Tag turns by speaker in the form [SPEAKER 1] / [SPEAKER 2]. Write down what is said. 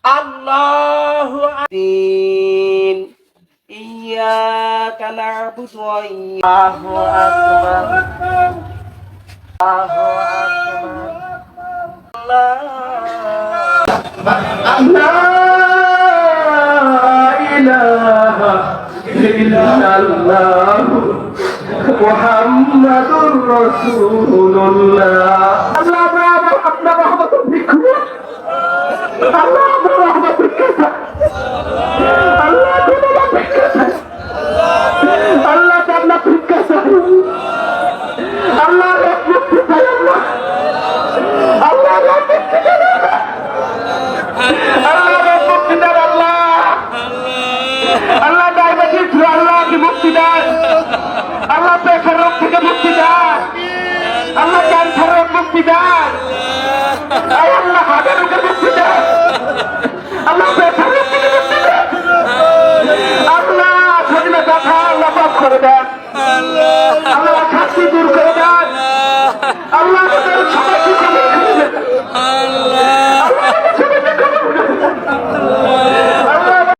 [SPEAKER 1] আল্লাহু আকবার ইয়াকা না'বুদু ওয়া ইয়্যাকা নাস্তাঈন আল্লাহু আকবার লা ইলাহা ইল্লাল্লাহ মুহাম্মাদুর রাসূলুল্লাহ আল্লাহ আপনার রহমতের ভিক্ষু আল্লাহ আপনার রহমতের ভিক্ষা আল্লাহ আপনার ভিক্ষা আল্লাহ আপনার ভিক্ষা আল্লাহ মুক্তি চাই আল্লাহ আল্লাহ মুক্তি চাই আল্লাহ মুক্তি দেন আল্লাহ আল্লাহ ডায়াবেটিস আল্লাহ কি মুক্তি দেন আল্লাহ প্রেসার রোগ থেকে মুক্তি দেন আল্লাহ ক্যান্সার রোগ মুক্তি দেন আল্লাহ হার্টের রোগে মুক্তি দেন আল্লাহ প্রেসার রোগ থেকে মুক্তি দেন আল্লাহ শরীরে ব্যথা আল্লাহ মাফ করে দেন